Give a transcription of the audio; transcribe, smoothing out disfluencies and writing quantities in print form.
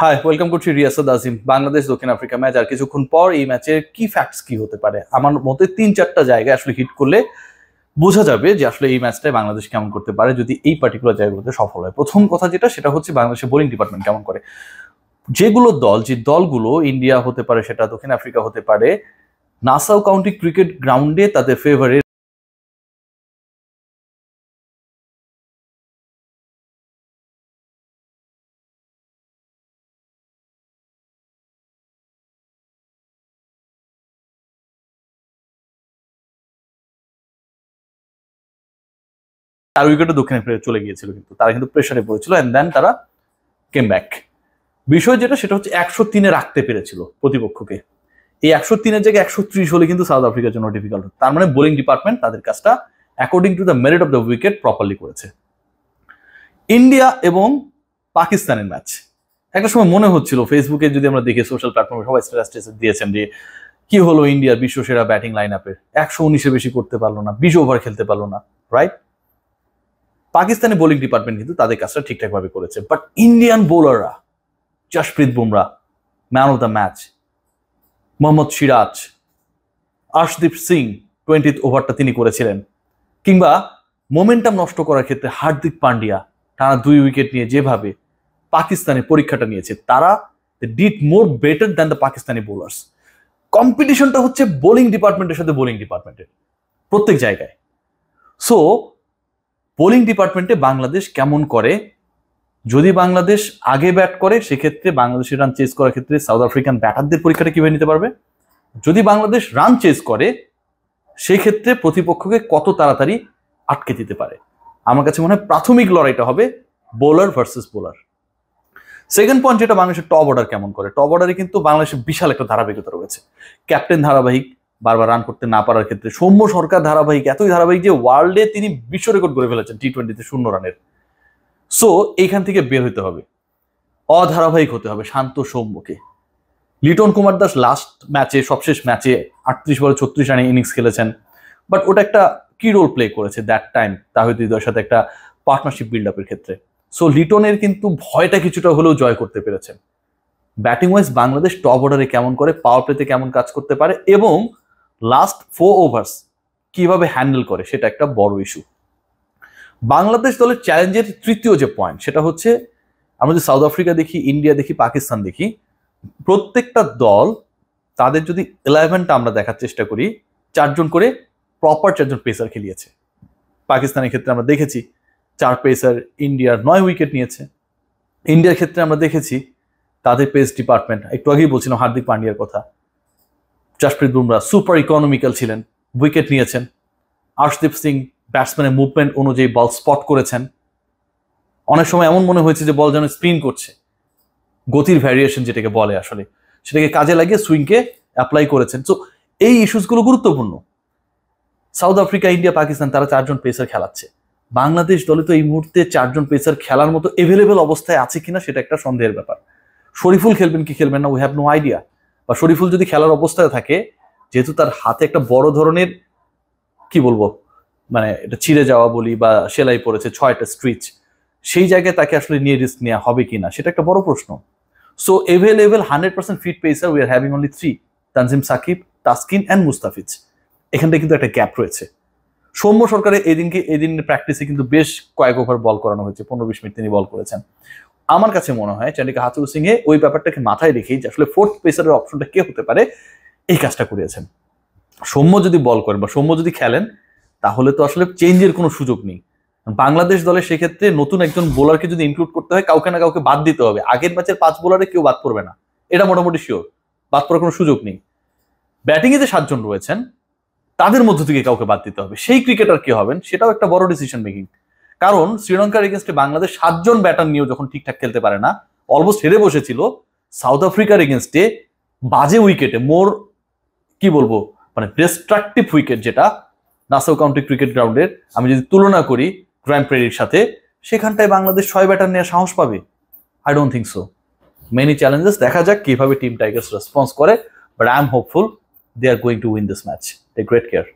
High, welcome করছি রিয়াসাদ আজিম। বাংলাদেশ দক্ষিণ Africa match আর কিছুক্ষণ পর। এই ম্যাচের কি ফ্যাক্টস কি হতে পারে? আমার মতে 3-4টা জায়গায় আসলে হিট করলে বোঝা যাবে যে আসলে এই ম্যাচটায় বাংলাদেশ কেমন করতে পারে যদি এই পার্টিকুলার জায়গাগুলোতে সফল হয়। প্রথম কথা যেটা, সেটা হচ্ছে বাংলাদেশের বোলিং ডিপার্টমেন্ট কেমন করে। যে দলগুলো ইন্ডিয়া হতে পারে, সেটা দক্ষিণ আফ্রিকা হতে পারে, নাসাউ কাউন্টি ক্রিকেট গ্রাউন্ডে তাদের ফেভারিট তার উইকেটে দক্ষিণ আফ্রিকা চলে গিয়েছিল, কিন্তু তারা কিন্তু প্রেশারে পড়েছিল এন্ড দেন তারা কেম ব্যাক। বিষয় যেটা, সেটা হচ্ছে 103-এ রাখতে পেরেছিল প্রতিপক্ষকে। এই 103-এর জায়গায় 130 হলে কিন্তু সাউথ আফ্রিকার জন্য ডিফিকাল্ট হতো। তার মানে বোলিং ডিপার্টমেন্ট তাদের কাজটা according to the merit of the wicket properly করেছে। ইন্ডিয়া এবং পাকিস্তানের ম্যাচ একটা সময় মনে হচ্ছিল, ফেসবুকে যদি আমরা দেখি, সোশ্যাল প্ল্যাটফর্মে সবাই স্ট্যাটাস দিয়েছেন যে কি হলো ইন্ডিয়ার বিশ্বসেরা ব্যাটিং লাইন আপের, 119-এর বেশি করতে পারলো না, 20 ওভার খেলতে পারলো না, রাইট? পাকিস্তানি বোলিং ডিপার্টমেন্ট কিন্তু তাদের কাজটা ঠিকঠাক ভাবে করেছে, বাট ইন্ডিয়ান বোলাররা, Jasprit Bumrah man of the match, Mohammed Siraj, Arshdeep Singh 20th ওভারটা তিনি করেছিলেন, কিংবা মোমেন্টাম নষ্ট করার ক্ষেত্রে হার্দিক পান্ডিয়া টানা 2 উইকেট নিয়ে যেভাবে পাকিস্তানের পরীক্ষাটা নিয়েছে, তারা did more better than the Pakistani bowlers. কম্পিটিশনটা হচ্ছে বোলিং ডিপার্টমেন্টের সাথে বোলিং ডিপার্টমেন্টের প্রত্যেক জায়গায়। সো বোলিং ডিপার্টমেন্টে বাংলাদেশ কেমন করে, যদি বাংলাদেশ আগে ব্যাট করে সেক্ষেত্রে বাংলাদেশের রান চেস করার ক্ষেত্রে সাউথ আফ্রিকান ব্যাটারদের পরীক্ষাটা কিভাবে নিতে পারবে, যদি বাংলাদেশ রান চেস করে সেই ক্ষেত্রে প্রতিপক্ষকে কত তাড়াতাড়ি আটকে দিতে পারে। আমার কাছে মনে হয় প্রাথমিক লড়াইটা হবে bowler versus bowler. Second point যেটা, বাংলাদেশের টপ অর্ডার কেমন করে। টপ অর্ডারে কিন্তু বাংলাদেশের বিশাল একটা ধারাবাহিকতা রয়েছে। ক্যাপ্টেন ধারাবাহিক, বারবার রান করতে না পারার ক্ষেত্রে সৌম্য সরকার ধারাবাহিক, এতই ধারাবাহিক যে ওয়ার্ল্ডে তিনি বিশ্ব রেকর্ড করে ফেলেছেন টি-20-তে 0 রানের। সো এইখান থেকে বের হতে হবে, অধারাবাহিক হতে হবে শান্ত সৌম্যকে। লিটন কুমার দাস লাস্ট ম্যাচে, সবশেষ ম্যাচে 38 বলে 36 রানে ইনিংস খেলেছেন, বাট ওটা একটা কি রোল প্লে করেছে দ্যাট টাইম তাহিদ হৃদয়ের সাথে একটা পার্টনারশিপ বিল্ড আপের ক্ষেত্রে। সো লিটনের কিন্তু ভয়টা কিছুটা হলেও জয় করতে পেরেছেন। ব্যাটিং ওয়াইজ বাংলাদেশ টপ অর্ডারে কেমন করে, পাওয়ার প্লেতে কেমন কাজ করতে পারে এবং লাস্ট 4 ওভার্স কিভাবে হ্যান্ডেল করে, সেটা একটা বড় ইস্যু। বাংলাদেশ দলের চ্যালেঞ্জের তৃতীয় যে পয়েন্ট, সেটা হচ্ছে আমরা যদি সাউথ আফ্রিকা দেখি, ইন্ডিয়া দেখি, পাকিস্তান দেখি, প্রত্যেকটা দল তাদের যদি 11টা আমরা দেখার চেষ্টা করি, 4 জন করে প্রপার 4 জন পেসার খেলিয়েছে। পাকিস্তানের ক্ষেত্রে আমরা দেখেছি 4 পেসার ইন্ডিয়ার 9 উইকেট নিয়েছে। ইন্ডিয়ার ক্ষেত্রে আমরা দেখেছি তাদের পেস ডিপার্টমেন্ট, একটু আগেই বলছিলাম হার্দিক পান্ডিয়ার কথা, জশপ্রীত বুমরা সুপার ইকোনমিক্যাল ছিলেন, উইকেট নিয়েছেন। আর্শদীপ সিং ব্যাটসম্যানের মুভমেন্ট অনুযায়ী বল স্পট করেছেন। অনেক সময় এমন মনে হয়েছে যে বল যেন স্পিন করছে, গতির ভ্যারিয়েশন যেটাকে বলে আসলে, সেটাকে কাজে লাগিয়ে সুইংকে অ্যাপ্লাই করেছেন। সো এই ইস্যুসগুলো গুরুত্বপূর্ণ। সাউথ আফ্রিকা, ইন্ডিয়া, পাকিস্তান তারা 4 জন পেসার খেলাচ্ছে। বাংলাদেশ দলে তো এই মুহূর্তে 4 জন পেসার খেলার মতো এভেলেবেল অবস্থায় আছে কিনা সেটা একটা সন্দেহের ব্যাপার। শরীফুল খেলবেন কি খেলবেন না, উই হ্যাভ নো আইডিয়া। বা শরীফুল যদি খেলার অবস্থায় থাকে, যেহেতু তার হাতে একটা বড় ধরনের কি বলবো, মানে এটা ছিঁড়ে যাওয়া বলি বা সেলাই পড়েছে 6টা স্ট্রিচ, সেই জায়গায় তাকে আসলে নিয়ে রিস্ক নেওয়া হবে কিনা সেটা একটা বড় প্রশ্ন। So available 100% fit pacer we are having only 3, Tanzim Sakib, Taskin and Mustafiz. এখানটা কিন্তু একটা গ্যাপ রয়েছে। সৌম্য সরকারের এদিন প্র্যাকটিসে কিন্তু বেশ কয়েক ওভার বল করানো হয়েছে, 15-20 মিনিট তিনি বল করেছেন। আমার কাছে মনে হয় চান্ডিকা হাথুরু সিং এ ওই ব্যাপারটাকে মাথায় রেখেই যে আসলে 4th পেসারের অপশনটা কে হতে পারে, এই কাজটা করিয়েছেন। সৌম্য যদি বল করেন বা সৌম্য যদি খেলেন, তাহলে তো আসলে চেঞ্জের কোনো সুযোগ নেই। বাংলাদেশ দলে সেক্ষেত্রে নতুন একজন বোলারকে যদি ইনক্লুড করতে হয়, কাউকে না কাউকে বাদ দিতে হবে। আগের ম্যাচের 5 বোলারে কেউ বাদ পড়বে না, এটা মোটামুটি শিওর, বাদ পড়ার কোনো সুযোগ নেই। ব্যাটিংয়ে যে 7 জন রয়েছেন তাদের মধ্য থেকে কাউকে বাদ দিতে হবে। সেই ক্রিকেটার কে হবেন সেটাও একটা বড় ডিসিশন মেকিং। কারণ শ্রীলঙ্কার এগেনস্টে বাংলাদেশ 7 জন ব্যাটার নিয়েও যখন ঠিকঠাক খেলতে পারে না, অলমোস্ট হেরে বসেছিল, সাউথ আফ্রিকার এগেনস্টে বাজে উইকেটে, মোর কি বলবো, মানে ডিস্ট্রাকটিভ উইকেট যেটা নাসাউ কাউন্টি ক্রিকেট গ্রাউন্ডের, আমি যদি তুলনা করি গ্র্যান্ড প্রেরির সাথে, সেখানটায় বাংলাদেশ 6 ব্যাটার নেওয়ার সাহস পাবে? I don't think so. Many challenges, দেখা যাক কিভাবে টিম টাইগার্স রেসপন্স করে, but I am hopeful they are going to win this match. Take great care.